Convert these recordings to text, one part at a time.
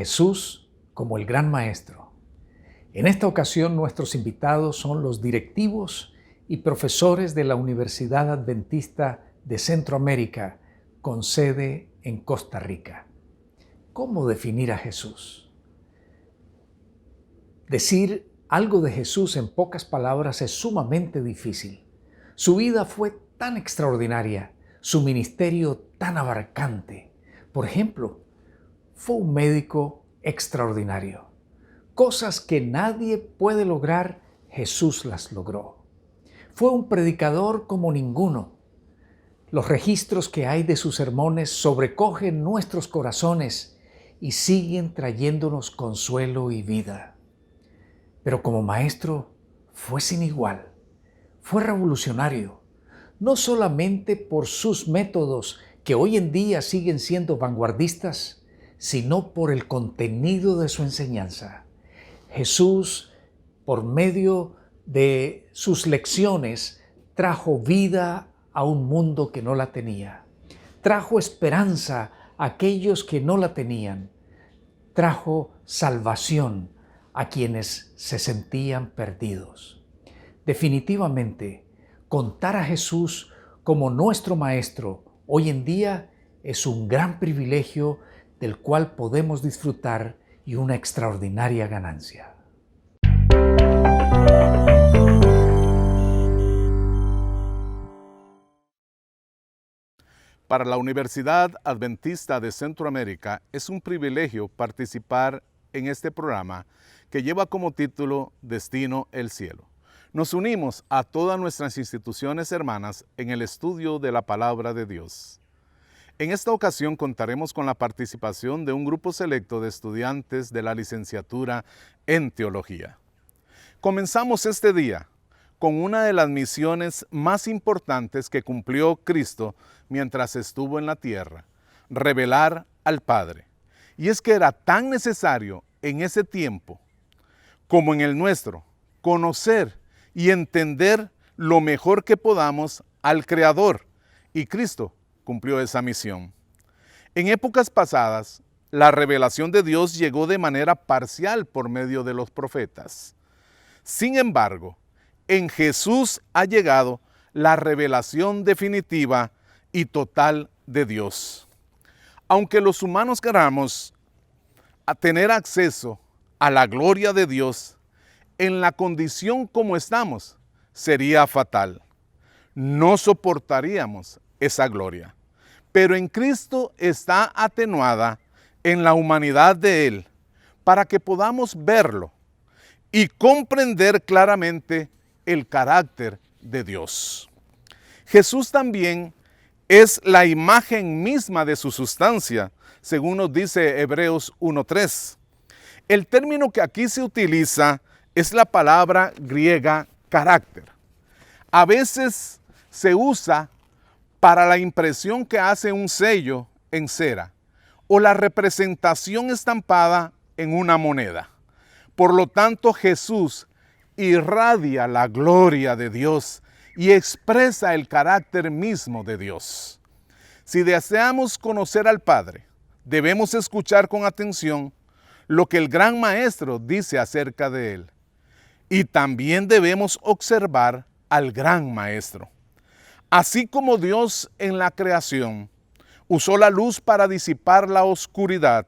Jesús como el gran maestro. En esta ocasión nuestros invitados son los directivos y profesores de la Universidad Adventista de Centroamérica con sede en Costa Rica. ¿Cómo definir a Jesús? Decir algo de Jesús en pocas palabras es sumamente difícil. Su vida fue tan extraordinaria, su ministerio tan abarcante. Por ejemplo, fue un médico extraordinario. Cosas que nadie puede lograr, Jesús las logró. Fue un predicador como ninguno. Los registros que hay de sus sermones sobrecogen nuestros corazones y siguen trayéndonos consuelo y vida. Pero como maestro fue sin igual. Fue revolucionario, no solamente por sus métodos que hoy en día siguen siendo vanguardistas, sino por el contenido de su enseñanza. Jesús, por medio de sus lecciones, trajo vida a un mundo que no la tenía. Trajo esperanza a aquellos que no la tenían. Trajo salvación a quienes se sentían perdidos. Definitivamente, contar a Jesús como nuestro Maestro hoy en día es un gran privilegio del cual podemos disfrutar y una extraordinaria ganancia. Para la Universidad Adventista de Centroamérica es un privilegio participar en este programa que lleva como título Destino el Cielo. Nos unimos a todas nuestras instituciones hermanas en el estudio de la Palabra de Dios. En esta ocasión contaremos con la participación de un grupo selecto de estudiantes de la licenciatura en Teología. Comenzamos este día con una de las misiones más importantes que cumplió Cristo mientras estuvo en la tierra, revelar al Padre. Y es que era tan necesario en ese tiempo como en el nuestro conocer y entender lo mejor que podamos al Creador, y Cristo cumplió esa misión. En épocas pasadas, la revelación de Dios llegó de manera parcial por medio de los profetas. Sin embargo, en Jesús ha llegado la revelación definitiva y total de Dios. Aunque los humanos queramos tener acceso a la gloria de Dios, en la condición como estamos, sería fatal. No soportaríamos esa gloria. Pero en Cristo está atenuada en la humanidad de Él, para que podamos verlo y comprender claramente el carácter de Dios. Jesús también es la imagen misma de su sustancia, según nos dice Hebreos 1:3. El término que aquí se utiliza es la palabra griega carácter. A veces se usa para la impresión que hace un sello en cera o la representación estampada en una moneda. Por lo tanto, Jesús irradia la gloria de Dios y expresa el carácter mismo de Dios. Si deseamos conocer al Padre, debemos escuchar con atención lo que el gran Maestro dice acerca de Él. Y también debemos observar al gran Maestro. Así como Dios en la creación usó la luz para disipar la oscuridad,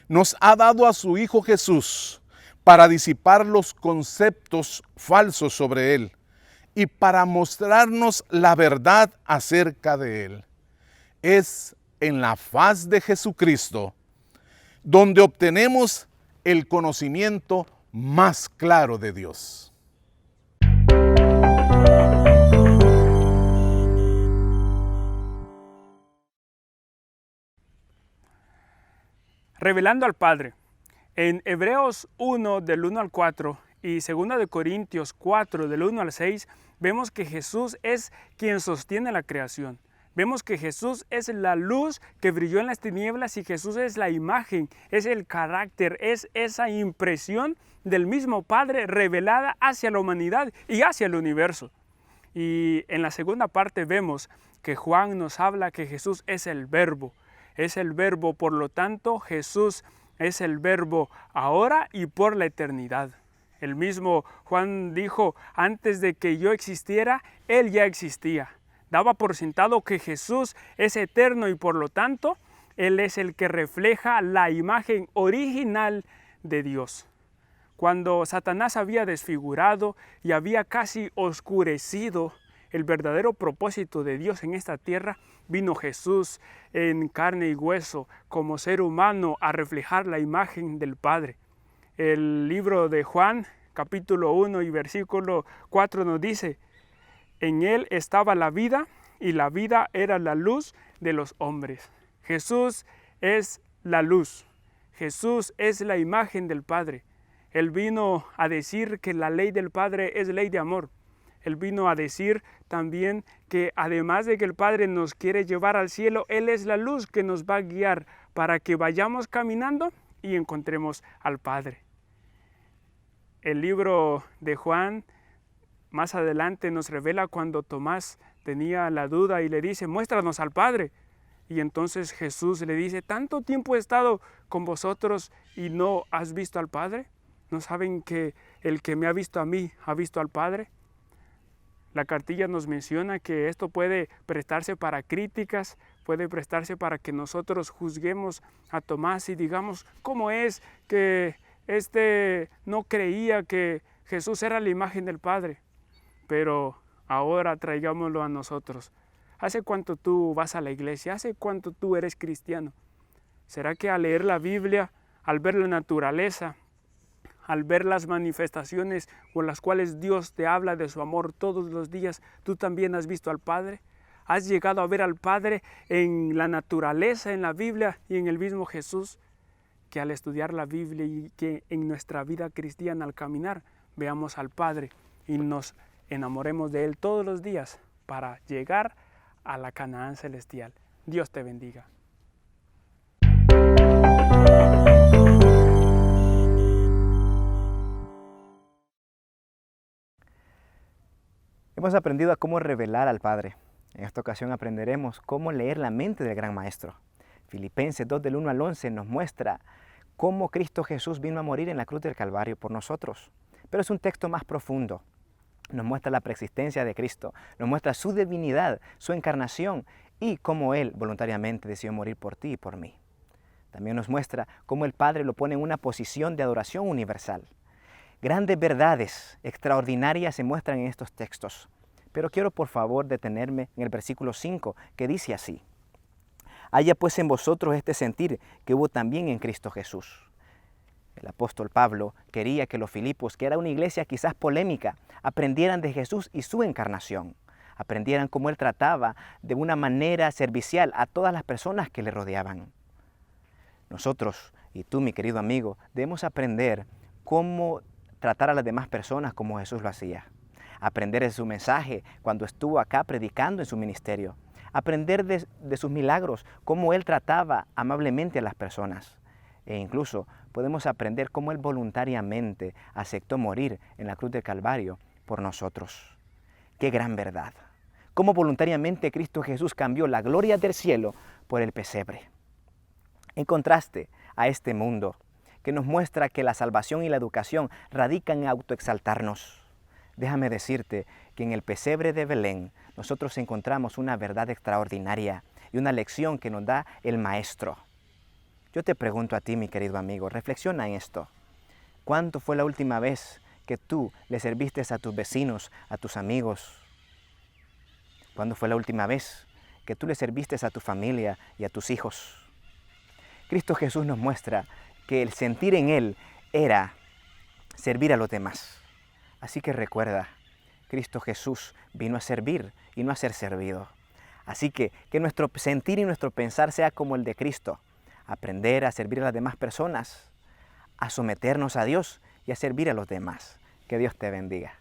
nos ha dado a su Hijo Jesús para disipar los conceptos falsos sobre Él y para mostrarnos la verdad acerca de Él. Es en la faz de Jesucristo donde obtenemos el conocimiento más claro de Dios. Revelando al Padre. En Hebreos 1 del 1 al 4 y 2 de Corintios 4 del 1 al 6 vemos que Jesús es quien sostiene la creación. Vemos que Jesús es la luz que brilló en las tinieblas y Jesús es la imagen, es el carácter, es esa impresión del mismo Padre revelada hacia la humanidad y hacia el universo. Y en la segunda parte vemos que Juan nos habla que Jesús es el Verbo, por lo tanto Jesús es el Verbo ahora y por la eternidad. El mismo Juan dijo, antes de que yo existiera, Él ya existía. Daba por sentado que Jesús es eterno y por lo tanto, Él es el que refleja la imagen original de Dios. Cuando Satanás había desfigurado y había casi oscurecido el verdadero propósito de Dios en esta tierra, vino Jesús en carne y hueso como ser humano a reflejar la imagen del Padre. El libro de Juan, capítulo 1 y versículo 4 nos dice, en Él estaba la vida y la vida era la luz de los hombres. Jesús es la luz. Jesús es la imagen del Padre. Él vino a decir que la ley del Padre es ley de amor. Él vino a decir también que además de que el Padre nos quiere llevar al cielo, Él es la luz que nos va a guiar para que vayamos caminando y encontremos al Padre. El libro de Juan más adelante nos revela cuando Tomás tenía la duda y le dice, muéstranos al Padre. Y entonces Jesús le dice, ¿tanto tiempo he estado con vosotros y no has visto al Padre? ¿No saben que el que me ha visto a mí ha visto al Padre? La cartilla nos menciona que esto puede prestarse para críticas, puede prestarse para que nosotros juzguemos a Tomás y digamos, ¿cómo es que no creía que Jesús era la imagen del Padre? Pero ahora traigámoslo a nosotros. ¿Hace cuánto tú vas a la iglesia? ¿Hace cuánto tú eres cristiano? ¿Será que al leer la Biblia, al ver la naturaleza, al ver las manifestaciones con las cuales Dios te habla de su amor todos los días, tú también has visto al Padre? ¿Has llegado a ver al Padre en la naturaleza, en la Biblia y en el mismo Jesús? Que al estudiar la Biblia y que en nuestra vida cristiana al caminar veamos al Padre y nos enamoremos de Él todos los días para llegar a la Canaán celestial. Dios te bendiga. Hemos aprendido a cómo revelar al Padre. En esta ocasión aprenderemos cómo leer la mente del gran Maestro. Filipenses 2 del 1 al 11 nos muestra cómo Cristo Jesús vino a morir en la cruz del Calvario por nosotros. Pero es un texto más profundo. Nos muestra la preexistencia de Cristo, nos muestra su divinidad, su encarnación y cómo Él voluntariamente decidió morir por ti y por mí. También nos muestra cómo el Padre lo pone en una posición de adoración universal. Grandes verdades extraordinarias se muestran en estos textos, pero quiero por favor detenerme en el versículo 5 que dice así: haya pues en vosotros este sentir que hubo también en Cristo Jesús. El apóstol Pablo quería que los Filipos, que era una iglesia quizás polémica, aprendieran de Jesús y su encarnación. Aprendieran cómo Él trataba de una manera servicial a todas las personas que le rodeaban. Nosotros, y tú mi querido amigo, debemos aprender cómo tratar a las demás personas como Jesús lo hacía. Aprender de su mensaje cuando estuvo acá predicando en su ministerio. Aprender de sus milagros, cómo Él trataba amablemente a las personas. E incluso podemos aprender cómo Él voluntariamente aceptó morir en la cruz del Calvario por nosotros. ¡Qué gran verdad! Cómo voluntariamente Cristo Jesús cambió la gloria del cielo por el pesebre. En contraste a este mundo que nos muestra que la salvación y la educación radican en autoexaltarnos, déjame decirte que en el pesebre de Belén nosotros encontramos una verdad extraordinaria y una lección que nos da el Maestro. Yo te pregunto a ti, mi querido amigo, reflexiona en esto. ¿Cuándo fue la última vez que tú le serviste a tus vecinos, a tus amigos? ¿Cuándo fue la última vez que tú le serviste a tu familia y a tus hijos? Cristo Jesús nos muestra que el sentir en Él era servir a los demás. Así que recuerda, Cristo Jesús vino a servir y no a ser servido. Así que nuestro sentir y nuestro pensar sea como el de Cristo. Aprender a servir a las demás personas, a someternos a Dios y a servir a los demás. Que Dios te bendiga.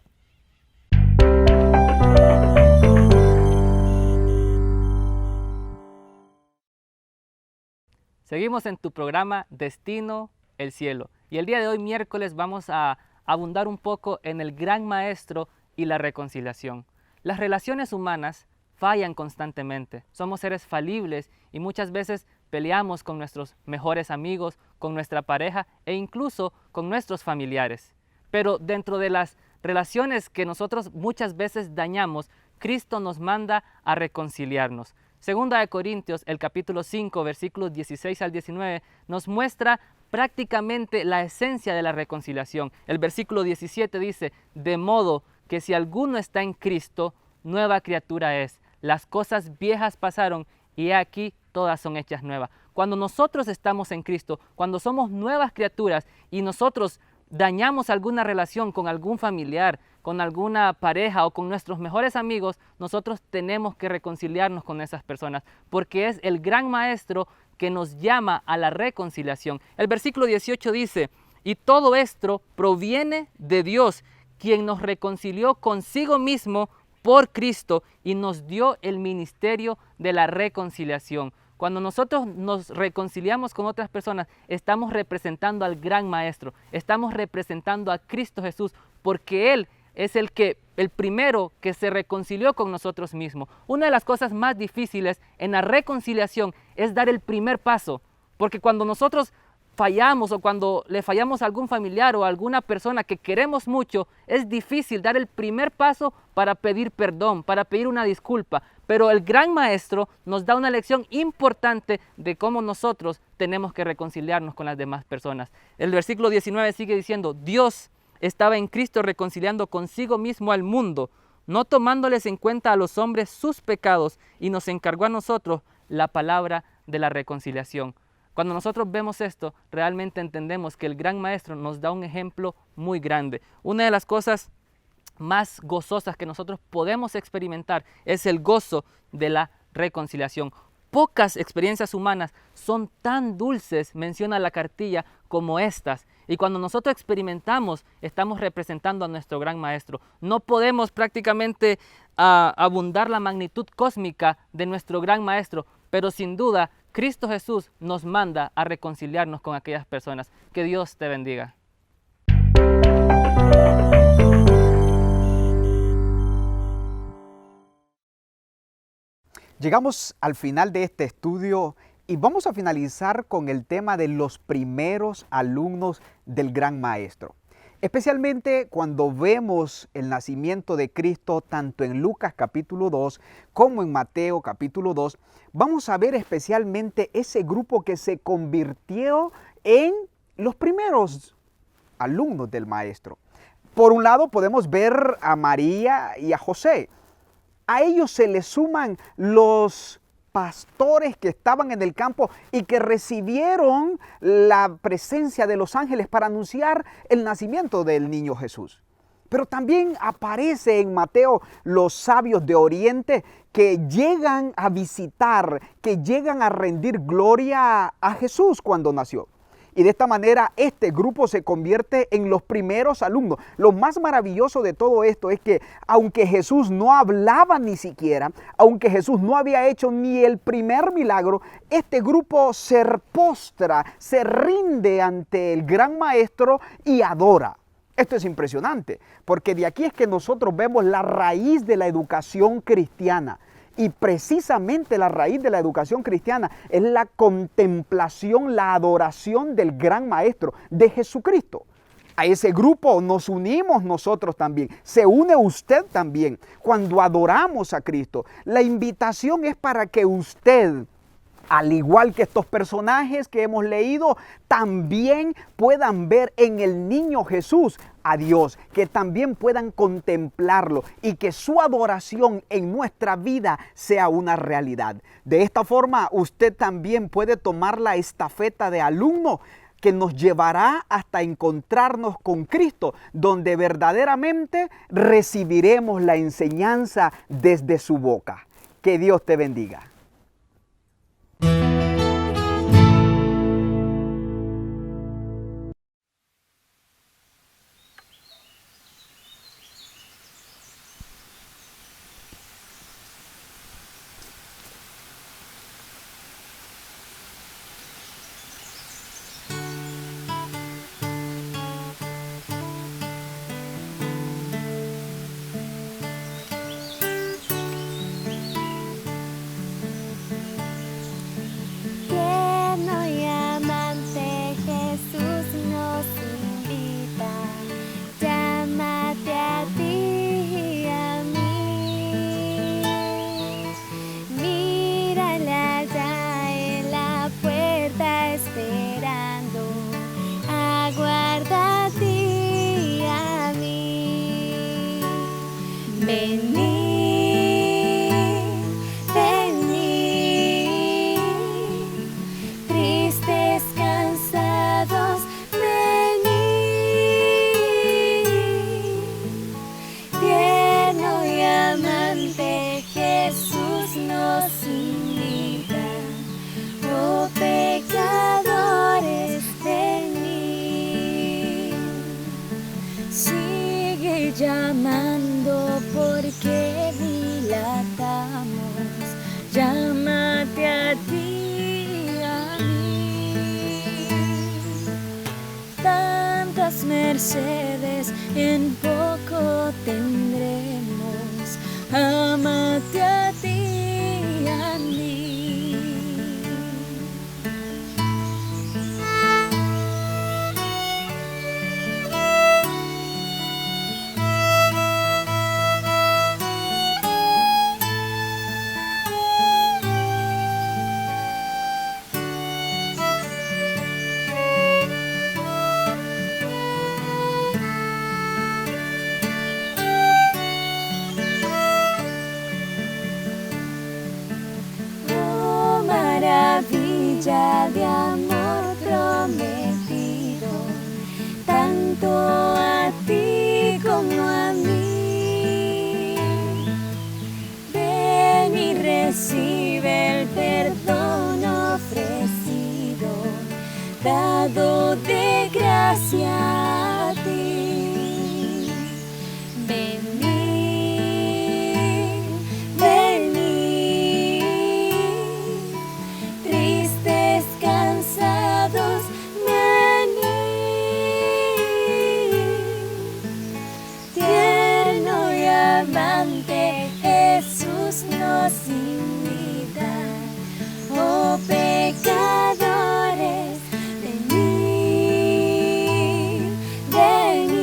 Seguimos en tu programa Destino el Cielo. Y el día de hoy, miércoles, vamos a abundar un poco en el gran Maestro y la reconciliación. Las relaciones humanas fallan constantemente. Somos seres falibles y muchas veces peleamos con nuestros mejores amigos, con nuestra pareja e incluso con nuestros familiares. Pero dentro de las relaciones que nosotros muchas veces dañamos, Cristo nos manda a reconciliarnos. Segunda de Corintios, el capítulo 5, versículos 16 al 19, nos muestra prácticamente la esencia de la reconciliación. El versículo 17 dice, de modo que si alguno está en Cristo, nueva criatura es. Las cosas viejas pasaron y aquí todas son hechas nuevas. Cuando nosotros estamos en Cristo, cuando somos nuevas criaturas y nosotros dañamos alguna relación con algún familiar, con alguna pareja o con nuestros mejores amigos, nosotros tenemos que reconciliarnos con esas personas, porque es el gran maestro que nos llama a la reconciliación. El versículo 18 dice, y todo esto proviene de Dios, quien nos reconcilió consigo mismo por Cristo y nos dio el ministerio de la reconciliación. Cuando nosotros nos reconciliamos con otras personas, estamos representando al gran maestro, estamos representando a Cristo Jesús, porque Él es el primero que se reconcilió con nosotros mismos. Una de las cosas más difíciles en la reconciliación es dar el primer paso, porque cuando nosotros fallamos o cuando le fallamos a algún familiar o a alguna persona que queremos mucho, es difícil dar el primer paso para pedir perdón, para pedir una disculpa. Pero el gran maestro nos da una lección importante de cómo nosotros tenemos que reconciliarnos con las demás personas. El versículo 19 sigue diciendo, Dios estaba en Cristo reconciliando consigo mismo al mundo, no tomándoles en cuenta a los hombres sus pecados, y nos encargó a nosotros la palabra de la reconciliación. Cuando nosotros vemos esto, realmente entendemos que el gran maestro nos da un ejemplo muy grande. Una de las cosas más gozosas que nosotros podemos experimentar es el gozo de la reconciliación. Pocas experiencias humanas son tan dulces, menciona la cartilla, como estas. Y cuando nosotros experimentamos, estamos representando a nuestro gran maestro. No podemos prácticamente abundar la magnitud cósmica de nuestro gran maestro, pero sin duda, Cristo Jesús nos manda a reconciliarnos con aquellas personas. Que Dios te bendiga. Llegamos al final de este estudio y vamos a finalizar con el tema de los primeros alumnos del Gran Maestro. Especialmente cuando vemos el nacimiento de Cristo tanto en Lucas capítulo 2 como en Mateo capítulo 2, vamos a ver especialmente ese grupo que se convirtió en los primeros alumnos del Maestro. Por un lado podemos ver a María y a José. A ellos se les suman los pastores que estaban en el campo y que recibieron la presencia de los ángeles para anunciar el nacimiento del niño Jesús. Pero también aparece en Mateo los sabios de Oriente que llegan a visitar, que llegan a rendir gloria a Jesús cuando nació. Y de esta manera este grupo se convierte en los primeros alumnos. Lo más maravilloso de todo esto es que aunque Jesús no hablaba ni siquiera, aunque Jesús no había hecho ni el primer milagro, este grupo se postra, se rinde ante el gran maestro y adora. Esto es impresionante, porque de aquí es que nosotros vemos la raíz de la educación cristiana. Y precisamente la raíz de la educación cristiana es la contemplación, la adoración del gran maestro, de Jesucristo. A ese grupo nos unimos nosotros también, se une usted también cuando adoramos a Cristo. La invitación es para que usted, al igual que estos personajes que hemos leído, también puedan ver en el niño Jesús a Dios, que también puedan contemplarlo y que su adoración en nuestra vida sea una realidad. De esta forma, usted también puede tomar la estafeta de alumno que nos llevará hasta encontrarnos con Cristo, donde verdaderamente recibiremos la enseñanza desde su boca. Que Dios te bendiga. Él allá en la puerta esperando, aguarda a ti y a mí. Venid, venid, tristes, cansados, venid. Tierno y amante Jesús nos invita, oh pecadores, venid. Sigue llamando porque dilatamos, llámate a ti y a mí. Tantas mercedes en poco tendremos, ámate a ti y a mí. Oh, maravilla de amor prometido, tanto a ti como a mí. Ven y recibe el perdón ofrecido, dado de gracia a ti. Venid, venid, tristes, cansados, venid. Tierno y amante Jesús nos invita, oh pecadores, venid, venid.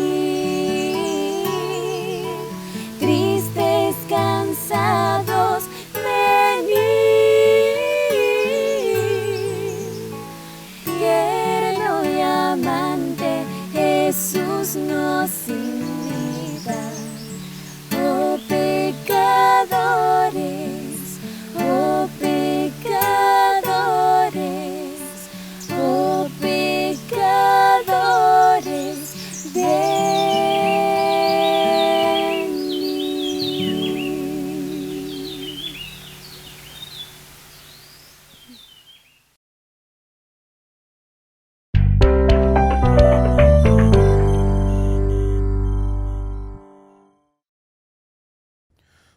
Tristes, cansados, venid. Tierno y amante Jesús nos invita, oh pecadores, oh pecadores, oh pecadores, venid.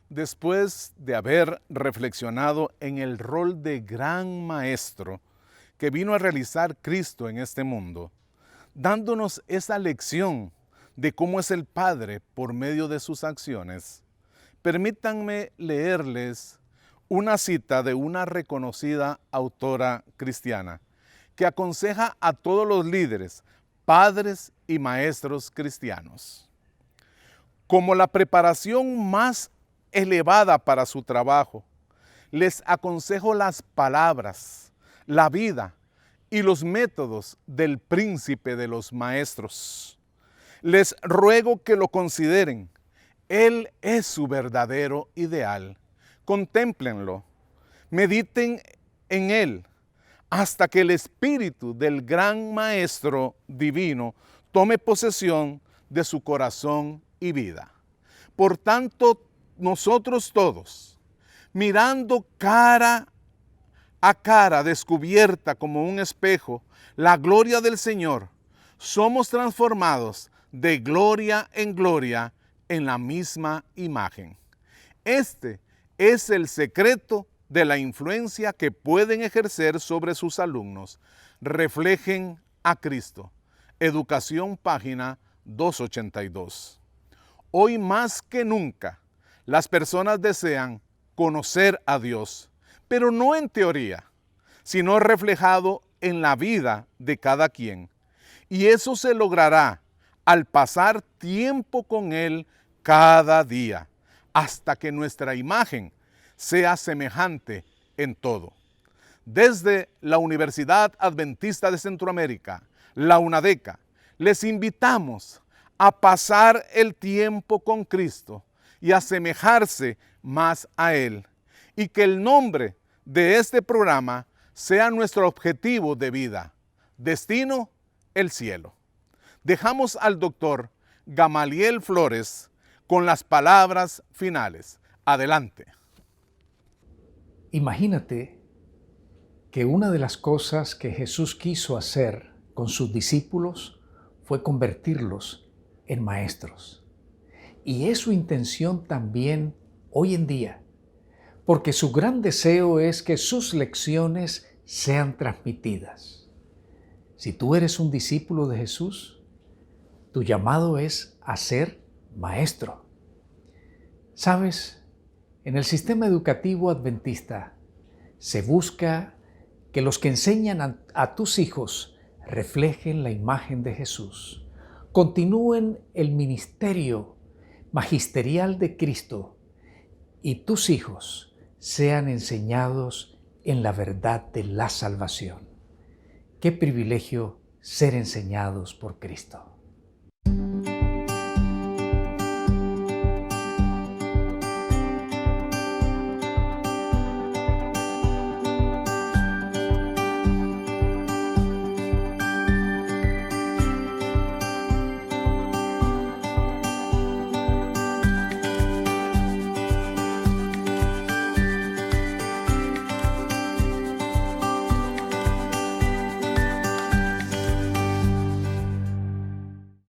Después de haber reflexionado en el rol de gran maestro que vino a realizar Cristo en este mundo, dándonos esa lección de cómo es el Padre por medio de sus acciones, permítanme leerles una cita de una reconocida autora cristiana que aconseja a todos los líderes, padres y maestros cristianos. Como la preparación más elevada para su trabajo, les aconsejo las palabras, la vida y los métodos del príncipe de los maestros. Les ruego que lo consideren. Él es su verdadero ideal. Contémplenlo, mediten en él, hasta que el espíritu del gran maestro divino tome posesión de su corazón y vida. Por tanto, nosotros todos, mirando cara a cara descubierta como un espejo, la gloria del Señor, somos transformados de gloria en la misma imagen. Este es el secreto de la influencia que pueden ejercer sobre sus alumnos. Reflejen a Cristo. Educación, página 282. Hoy más que nunca, las personas desean conocer a Dios, pero no en teoría, sino reflejado en la vida de cada quien. Y eso se logrará al pasar tiempo con Él cada día, hasta que nuestra imagen sea semejante en todo. Desde la Universidad Adventista de Centroamérica, la UNADECA, les invitamos a pasar el tiempo con Cristo y asemejarse más a Él, y que el nombre de este programa sea nuestro objetivo de vida. Destino, el cielo. Dejamos al doctor Gamaliel Flores con las palabras finales. Adelante. Imagínate que una de las cosas que Jesús quiso hacer con sus discípulos fue convertirlos en maestros. Y es su intención también hoy en día, porque su gran deseo es que sus lecciones sean transmitidas. Si tú eres un discípulo de Jesús, tu llamado es a ser maestro. ¿Sabes? En el sistema educativo adventista se busca que los que enseñan a tus hijos reflejen la imagen de Jesús, continúen el ministerio magisterial de Cristo y tus hijos sean enseñados en la verdad de la salvación. Qué privilegio ser enseñados por Cristo.